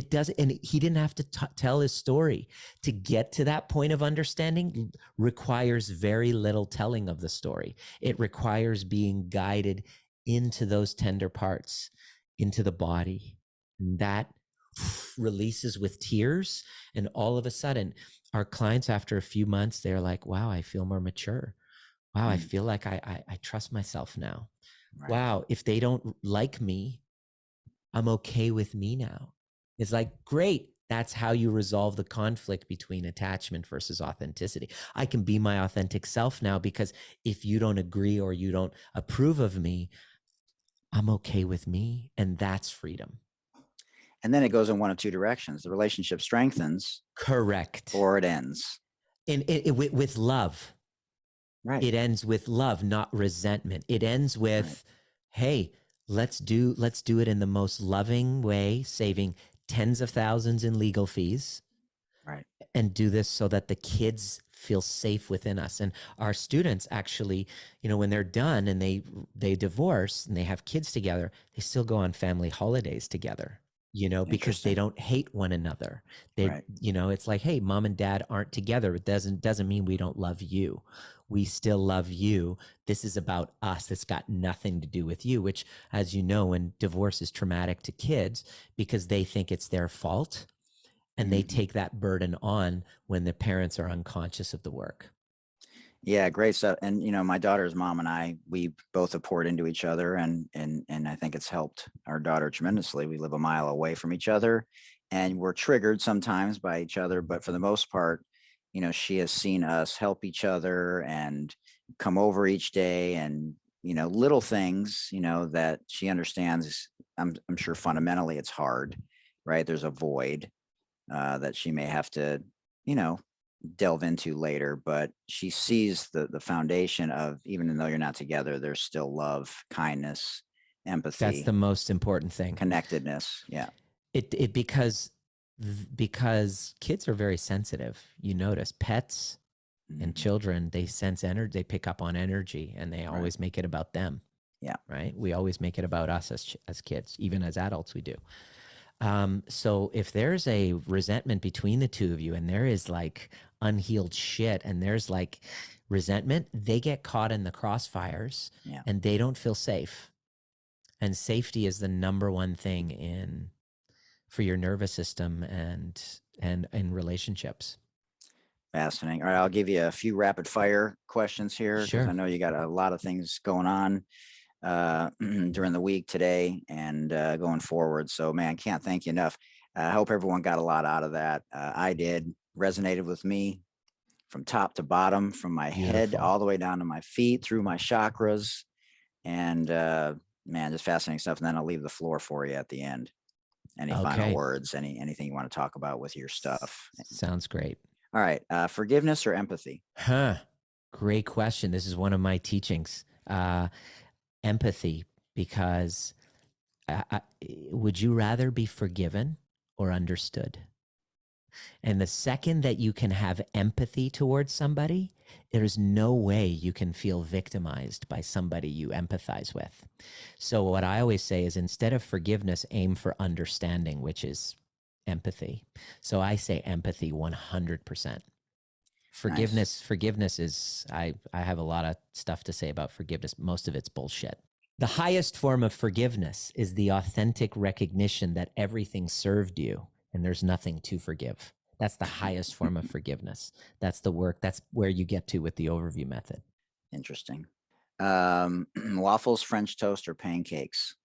he didn't have to tell his story. To get to that point of understanding requires very little telling of the story. It requires being guided into those tender parts, into the body. And that releases with tears. And all of a sudden, our clients, after a few months, they're like, wow, I feel more mature. Wow, I feel like I trust myself now. Right. Wow, if they don't like me, I'm okay with me now. It's like, great. That's how you resolve the conflict between attachment versus authenticity. I can be my authentic self now, because if you don't agree or you don't approve of me, I'm okay with me. And that's freedom. And then it goes in one of two directions. The relationship strengthens. Correct. Or it ends. With love. Right. It ends with love, not resentment. It ends with, hey, let's do it in the most loving way, saving tens of thousands in legal fees. Right. And do this so that the kids feel safe within us. And our students actually, when they're done and they divorce and they have kids together, they still go on family holidays together, because they don't hate one another. Right. It's like, hey, mom and dad aren't together. It doesn't mean we don't love you. We still love you. This is about us. It's got nothing to do with you, which, as you know, when divorce is traumatic to kids because they think it's their fault. And they take that burden on when the parents are unconscious of the work. Yeah, great stuff. And my daughter's mom and I, we both have poured into each other, and I think it's helped our daughter tremendously. We live a mile away from each other, and we're triggered sometimes by each other, but for the most part, she has seen us help each other and come over each day, and little things that she understands. I'm sure fundamentally it's hard, right? There's a void that she may have to delve into later, but she sees the foundation of, even though you're not together, there's still love, kindness, empathy. That's the most important thing. Connectedness. Yeah. Because kids are very sensitive. You notice pets and children, they sense energy, they pick up on energy, and they always make it about them. Yeah. Right. We always make it about us as kids, even as adults, we do. So if there's a resentment between the two of you, and there is like unhealed shit, and there's like resentment, they get caught in the crossfires, and they don't feel safe. And safety is the number one thing for your nervous system and in relationships. Fascinating. All right, I'll give you a few rapid fire questions here, because I know you got a lot of things going on during the week today and going forward. So, man, can't thank you enough. I hope everyone got a lot out of that. I did. Resonated with me from top to bottom, from my head all the way down to my feet, through my chakras. And man, just fascinating stuff. And then I'll leave the floor for you at the end. Any final words, anything you want to talk about with your stuff? Sounds great. All right. Forgiveness or empathy? Great question. This is one of my teachings. Empathy, because would you rather be forgiven or understood? And the second that you can have empathy towards somebody, there's no way you can feel victimized by somebody you empathize with. So what I always say is, instead of forgiveness, aim for understanding, which is empathy. So I say empathy 100%. Forgiveness is, I have a lot of stuff to say about forgiveness. Most of it's bullshit. The highest form of forgiveness is the authentic recognition that everything served you and there's nothing to forgive. That's the highest form of forgiveness. That's the work. That's where you get to with the overview method. Interesting. Waffles, French toast, or pancakes?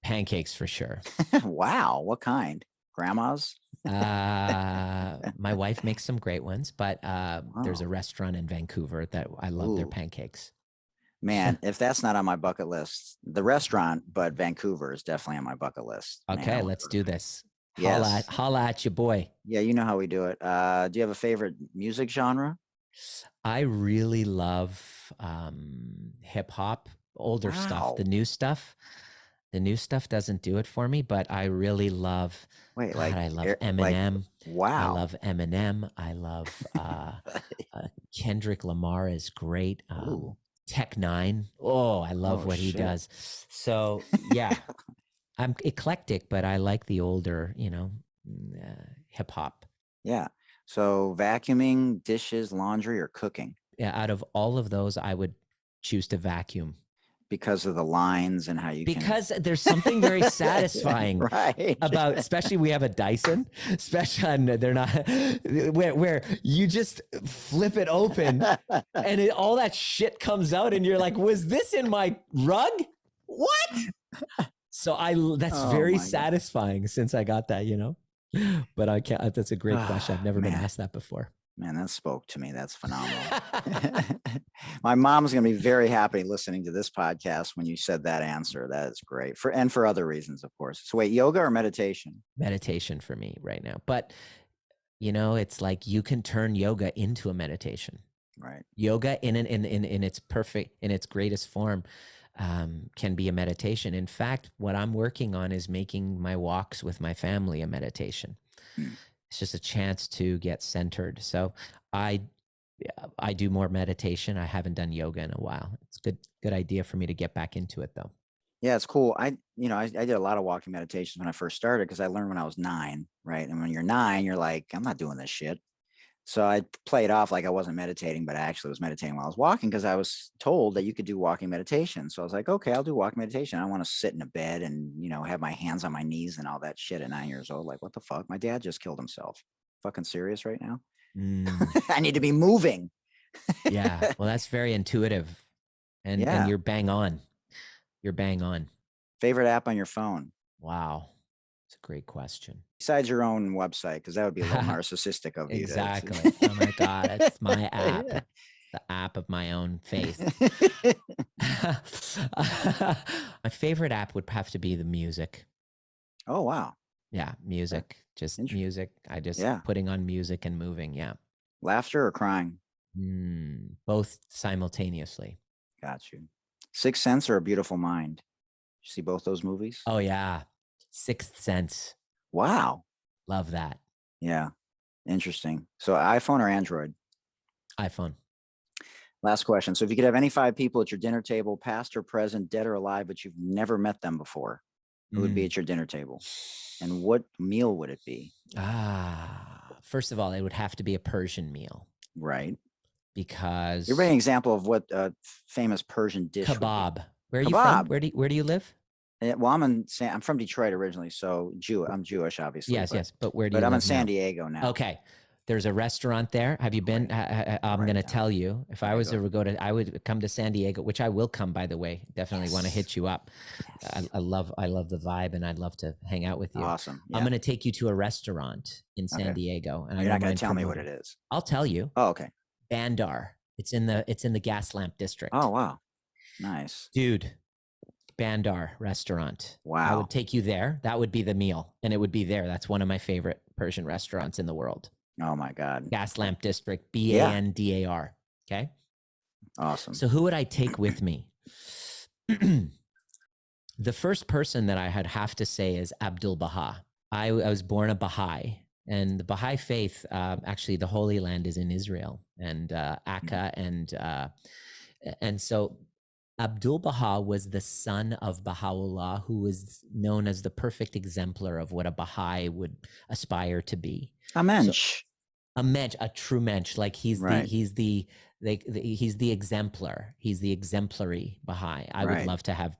Pancakes for sure. Wow. What kind? Grandma's? My wife makes some great ones, but there's a restaurant in Vancouver that I love their pancakes. Man, if that's not on my bucket list, the restaurant, but Vancouver is definitely on my bucket list. Okay, man, let's do this. Yes. Holla at you, boy. Yeah, you know how we do it. Do you have a favorite music genre? I really love hip hop, older stuff. The new stuff doesn't do it for me, but I really love. I love Eminem. Wow. I love Eminem. I love Kendrick Lamar is great. Tech Nine. Oh, I love what he does. So yeah, I'm eclectic, but I like the older, hip hop. Yeah. So vacuuming, dishes, laundry, or cooking? Yeah. Out of all of those, I would choose to vacuum. Because of the lines and how you there's something very satisfying about, especially we have a Dyson, especially they're not where you just flip it open and all that shit comes out and you're like, was this in my rug? What? So that's very satisfying since I got that, but I can't, that's a great question. I've never been asked that before. Man, that spoke to me. That's phenomenal. My mom's going to be very happy listening to this podcast when you said that answer. That is great. For other reasons, of course. So wait, yoga or meditation? Meditation for me right now. But, it's like you can turn yoga into a meditation. Right. Yoga in its greatest form can be a meditation. In fact, what I'm working on is making my walks with my family a meditation. It's just a chance to get centered. So I I do more meditation. I haven't done yoga in a while. It's good idea for me to get back into it though. Yeah, it's cool. I did a lot of walking meditations when I first started because I learned when I was 9, right? And when you're 9, you're like, I'm not doing this shit. So I play it off like I wasn't meditating, but I actually was meditating while I was walking because I was told that you could do walking meditation. So I was like, okay, I'll do walking meditation. I want to sit in a bed and, have my hands on my knees and all that shit at 9 years old. Like, what the fuck? My dad just killed himself. Fucking serious right now? I need to be moving. Yeah. Well, that's very intuitive. And you're bang on. You're bang on. Favorite app on your phone? Wow. It's a great question. Besides your own website, because that would be a little narcissistic of you. Exactly. Oh my God. It's my app. Yeah. The app of my own faith. My favorite app would have to be the music. Oh, wow. Yeah. Music. Just music. I just putting on music and moving. Yeah. Laughter or crying? Both simultaneously. Got you. Sixth Sense or A Beautiful Mind? You see both those movies? Oh, yeah. Sixth Sense. Wow. Love that. Yeah. Interesting. So iPhone or Android? iPhone. Last question. So if you could have any 5 people at your dinner table, past or present, dead or alive, but you've never met them before, who would be at your dinner table? And what meal would it be? First of all, it would have to be a Persian meal. Right. Because you're an example of what a famous Persian dish kebab. Would be. Where are you from? Where do you live? Well, I'm from Detroit originally, so I'm Jewish, obviously. Yes. But where do you live? But I'm in now? San Diego now. Okay. There's a restaurant there. Have you been? I'm going to tell you. If I was to I would come to San Diego, which I will come, by the way. Definitely want to hit you up. Yes. I love the vibe, and I'd love to hang out with you. Awesome. Yeah. I'm going to take you to a restaurant in San Diego, and you're not going to tell me what it is. I'll tell you. Oh, okay. Bandar. It's in the gas lamp district. Oh, wow. Nice. Dude. Bandar restaurant. Wow. I would take you there. That would be the meal, and it would be there. That's one of my favorite Persian restaurants in the world. Oh my God. Gas Lamp District, Bandar. Okay. Awesome. So who would I take with me? The first person that I have to say is Abdul Baha. I was born a Baha'i, and the Baha'i faith, actually the Holy Land is in Israel and Akka, and so Abdul Baha was the son of Baha'u'llah, who was known as the perfect exemplar of what a Baha'i would aspire to be. A mensch. A true mensch. Like he's the exemplar. He's the exemplary Baha'i. I would love to have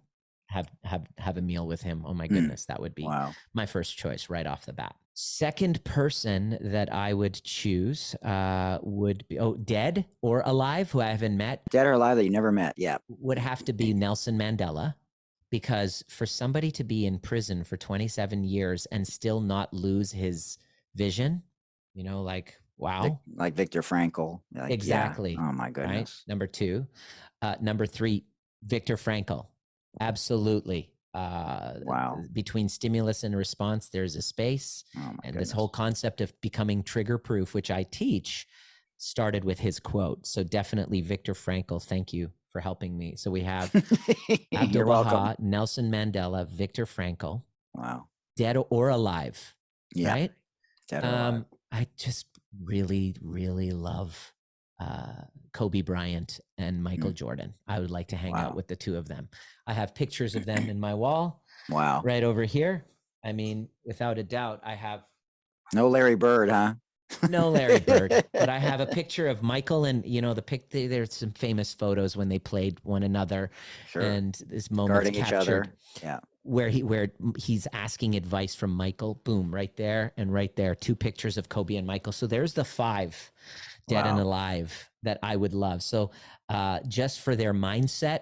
a meal with him. Oh my goodness, that would be my first choice right off the bat. Second person that I would choose would be dead or alive, who I haven't met. Dead or alive that you never met. Yeah. Would have to be Nelson Mandela, because for somebody to be in prison for 27 years and still not lose his vision, like, wow. Like Viktor Frankl. Like, exactly. Yeah. Oh my goodness. Right? Number 2. Number 3, Viktor Frankl. Absolutely. Wow. Between stimulus and response, there's a space. And this whole concept of becoming trigger proof, which I teach, started with his quote. So definitely Viktor Frankl. Thank you for helping me. So we have Abdul Baha, Nelson Mandela, Viktor Frankl. Wow. Dead or alive. Yeah. Right? Dead or alive. I just really, really love Kobe Bryant and Michael Jordan. I would like to hang out with the two of them. I have pictures of them in my wall. Wow. Right over here. I mean, without a doubt, I have. No Larry Bird, huh? No Larry Bird, but I have a picture of Michael and, there's some famous photos when they played one another. Sure. And this moment guarding each other. Yeah. Where he's asking advice from Michael. Boom, right there and right there. 2 pictures of Kobe and Michael. So there's the 5 dead and alive that I would love. So just for their mindset,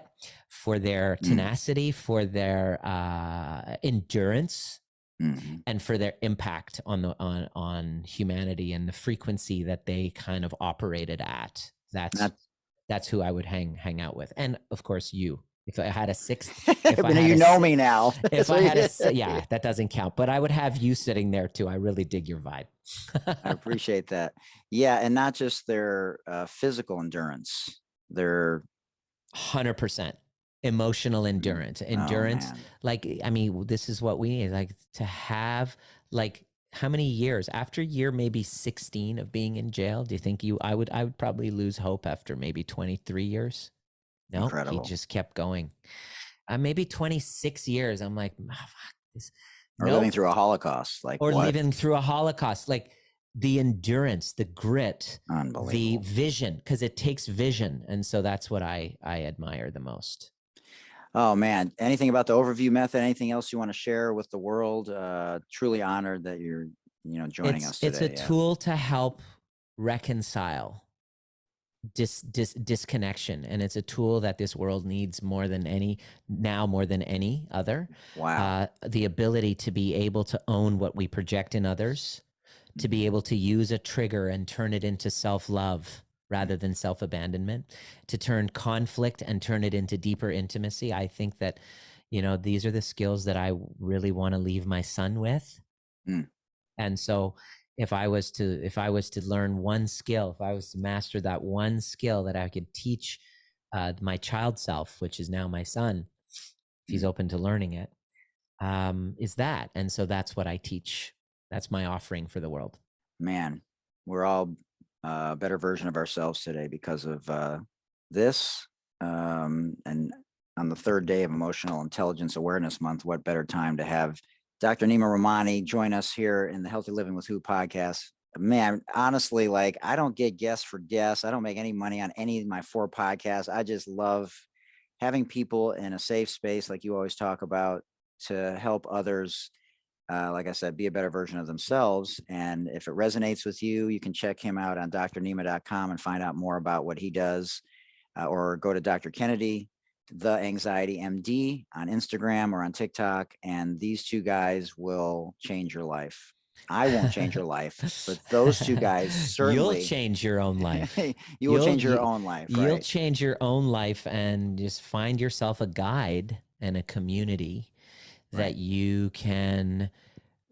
for their tenacity, for their endurance, and for their impact on humanity and the frequency that they kind of operated at. That's who I would hang out with. And of course you. If I had a 6th, me now. If I had that doesn't count. But I would have you sitting there too. I really dig your vibe. I appreciate that. Yeah, and not just their physical endurance. Their 100% emotional endurance. Like, I mean, this is what we need. Like to have, like, how many years after year maybe 16 of being in jail? Do you think I would probably lose hope after maybe 23 years? No, he Incredible. just kept going. Maybe 26 years. I'm like, "Ah, fuck this." Or living Nope. through a Holocaust. Like Or what? living through a Holocaust, like the endurance, the grit, the Unbelievable. vision, because it takes vision. And so that's what I admire the most. Oh man, anything about the overview method? Anything else you want to share with the world? Truly honored that you're, joining us It's a today. Yeah. tool to help reconcile disconnection, and it's a tool that this world needs more than any other. Wow. The ability to be able to own what we project in others, to be able to use a trigger and turn it into self-love rather than self-abandonment, to turn conflict and turn it into deeper intimacy. I think that, these are the skills that I really want to leave my son with. Mm. And so if I was to learn one skill, if I was to master that one skill that I could teach my child self, which is now my son, if he's open to learning it, is that. And so that's what I teach. That's my offering for the world. Man, we're all a better version of ourselves today because of this. And on the third day of Emotional Intelligence Awareness Month, what better time to have Dr. Nima Rahmany join us here in the Healthy Living with Who podcast. Man, honestly, like I don't get guests for guests. I don't make any money on any of my 4 podcasts. I just love having people in a safe space, like you always talk about, to help others, like I said, be a better version of themselves. And if it resonates with you, you can check him out on drnima.com and find out more about what he does, or go to Dr. Kennedy, the Anxiety MD, on Instagram or on TikTok. And these 2 guys will change your life. I won't change your life, but those 2 guys certainly. You'll change your own life. You will change your own life. You'll Right. change your own life, and just find yourself a guide and a community that Right. you can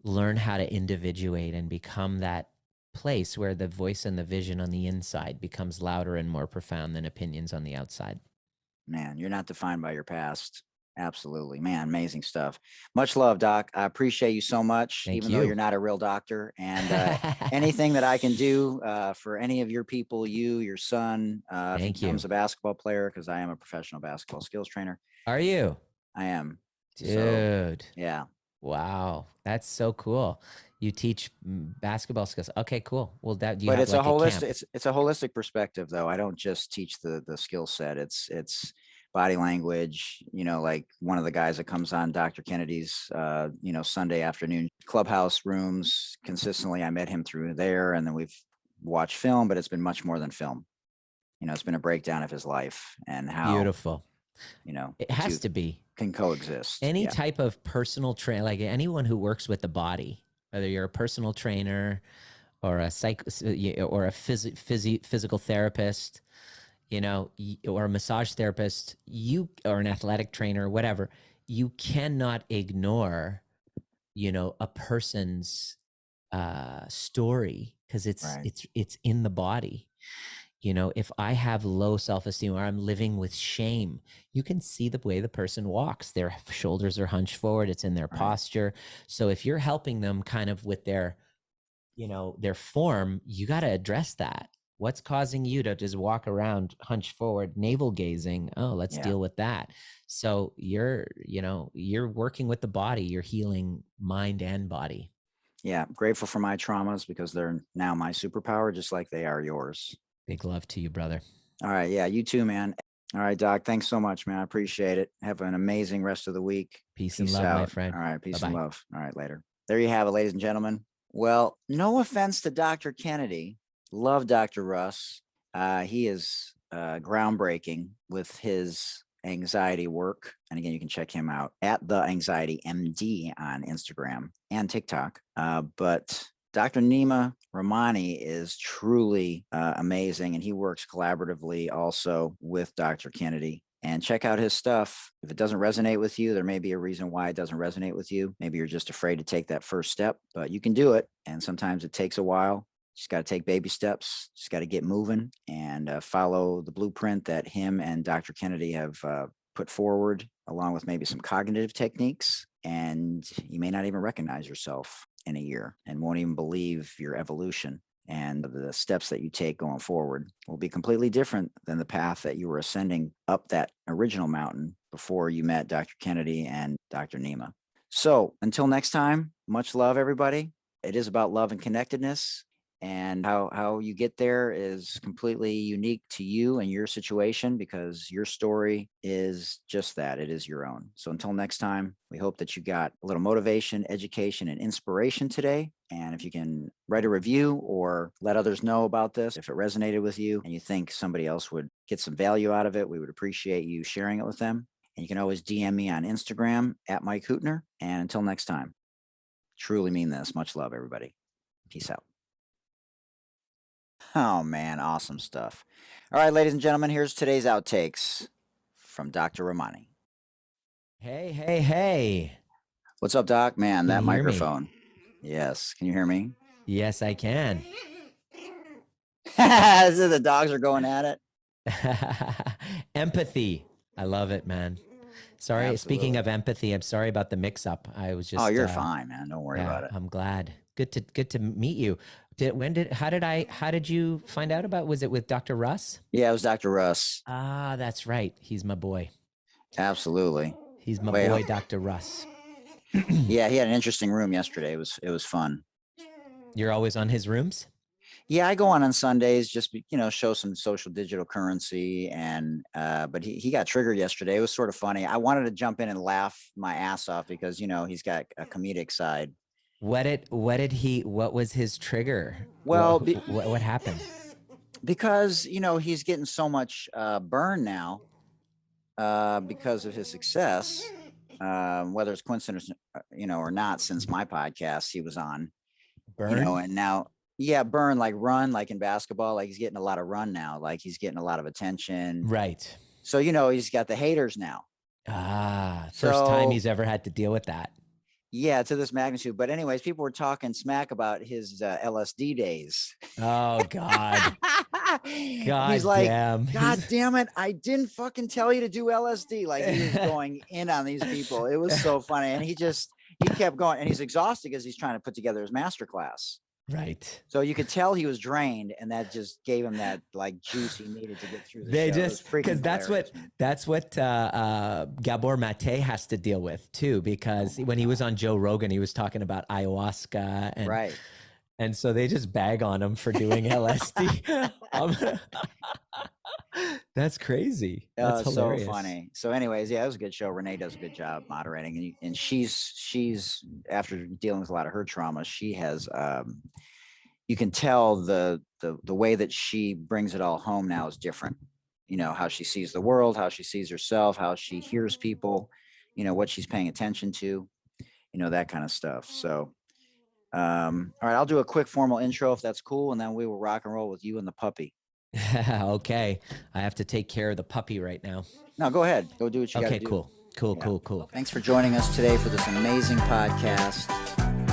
learn how to individuate and become that place where the voice and the vision on the inside becomes louder and more profound than opinions on the outside. Man, you're not defined by your past. Absolutely, man. Amazing stuff. Much love, Doc. I appreciate you so much, Thank even though you. you're not a real doctor. And anything that I can do for any of your people, your son, if he Thank you. becomes a basketball player, because I am a professional basketball skills trainer. Are you? I am. Dude. So, yeah. Wow. That's so cool. You teach basketball skills. Okay, cool. Well, that you But have it's like a holistic. camp? It's a holistic perspective, though. I don't just teach the skill set. It's body language. Like one of the guys that comes on Dr. Kennedy's, Sunday afternoon clubhouse rooms consistently. I met him through there, and then we've watched film. But it's been much more than film. It's been a breakdown of his life and how Beautiful. It has to be. can coexist. Any type of personal trainer, like anyone who works with the body, whether you're a personal trainer or a or a physical therapist, or a massage therapist, or an athletic trainer, whatever, you cannot ignore, a person's story, because it's in the body. If I have low self-esteem or I'm living with shame, you can see the way the person walks. Their shoulders are hunched forward. It's in their posture. So if you're helping them kind of with their form, you got to address that. What's causing you to just walk around hunched forward, navel gazing? Oh, let's deal with that. So you're working with the body. You're healing mind and body. Yeah. Grateful for my traumas, because they're now my superpower, just like they are yours. Big love to you, brother. All right. Yeah. You too, man. All right, Doc. Thanks so much, man. I appreciate it. Have an amazing rest of the week. Peace and love, out. my friend. All right. Peace Bye-bye. and love. All right. Later. There you have it, ladies and gentlemen. Well, no offense to Dr. Kennedy. Love Dr. Russ. He is groundbreaking with his anxiety work. And again, you can check him out at the Anxiety MD on Instagram and TikTok. But Dr. Nima Rahmany is truly amazing, and he works collaboratively also with Dr. Kennedy. And check out his stuff. If it doesn't resonate with you, there may be a reason why it doesn't resonate with you. Maybe you're just afraid to take that first step, but you can do it. And sometimes it takes a while. Just got to take baby steps. Just got to get moving and follow the blueprint that him and Dr. Kennedy have put forward, along with maybe some cognitive techniques. And you may not even recognize yourself. in a year and won't even believe your evolution. And the steps that you take going forward will be completely different than the path that you were ascending up that original mountain before you met Dr. Kennedy and Dr. Nima. So until next time, much love, everybody. It is about love and connectedness. And how you get there is completely unique to you and your situation, because your story is just that. It is your own. So until next time, we hope that you got a little motivation, education, and inspiration today. And if you can write a review or let others know about this, if it resonated with you and you think somebody else would get some value out of it, we would appreciate you sharing it with them. And you can always DM me on Instagram at Mike Hootner. And until next time, truly mean this. Much love, everybody. Peace out. Oh, man. Awesome stuff. All right, ladies and gentlemen, here's today's outtakes from Dr. Rahmany. Hey. What's up, Doc? Man, Can that you hear me? microphone. Yes. Can you hear me? Yes, I can. The dogs are going at it. Empathy. I love it, man. Sorry. Absolutely. Speaking of empathy, I'm sorry about the mix-up. I was just. Oh, you're fine, man. Don't worry about it. I'm glad. Good to meet you. How did you find out about? Was it with Dr. Russ? Yeah, it was Dr. Russ. Ah, that's right. He's my boy. Absolutely. He's my boy, Dr. Russ. Yeah, he had an interesting room yesterday. It was fun. You're always on his rooms? Yeah, I go on Sundays, just show some social digital currency, and but he got triggered yesterday. It was sort of funny. I wanted to jump in and laugh my ass off because he's got a comedic side. What was his trigger? Well, what happened? Because he's getting so much burn now because of his success, whether it's coincidence or not, since my podcast he was on. Burn? And now burn, like run, like in basketball, like he's getting a lot of run now, like he's getting a lot of attention. Right. So he's got the haters now. First time he's ever had to deal with that. Yeah, to this magnitude. But anyways, people were talking smack about his LSD days. Oh God. He's like, God damn it, I didn't fucking tell you to do LSD. Like he was going in on these people. It was so funny. And he kept going, and he's exhausted because he's trying to put together his masterclass. Right. So you could tell he was drained, and that just gave him that like juice he needed to get through the show. Because that's what Gabor Mate has to deal with too. Because when he was on Joe Rogan, he was talking about ayahuasca and right. And so they just bag on him for doing LSD. That's crazy. That's hilarious. So funny. So anyways, it was a good show. Renee does a good job moderating, and she's after dealing with a lot of her trauma, she has you can tell the way that she brings it all home now is different. How she sees the world, how she sees herself, how she hears people, what she's paying attention to, that kind of stuff. So all right, I'll do a quick formal intro if that's cool, and then we will rock and roll with you and the puppy. Okay. I have to take care of the puppy right now. No, go ahead. Go do what you got to do. Okay, cool. Thanks for joining us today for this amazing podcast.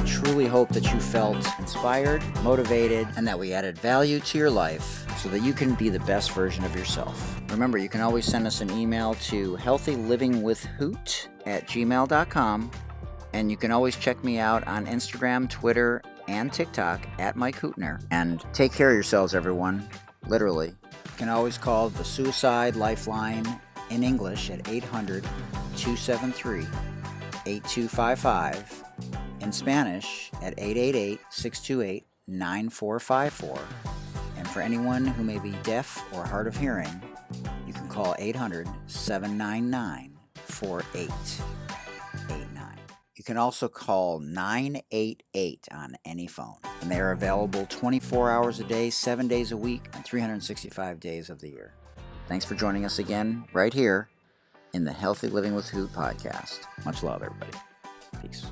We truly hope that you felt inspired, motivated, and that we added value to your life so that you can be the best version of yourself. Remember, you can always send us an email to healthylivingwithhoot@gmail.com. And you can always check me out on Instagram, Twitter, and TikTok at Mike Hootner. And take care of yourselves, everyone. Literally. You can always call the Suicide Lifeline in English at 800-273-8255. In Spanish at 888-628-9454. And for anyone who may be deaf or hard of hearing, you can call 800-799-4889. You can also call 988 on any phone, and they are available 24 hours a day, 7 days a week, and 365 days of the year. Thanks for joining us again right here in the Healthy Living with Hoot podcast. Much love, everybody. Peace.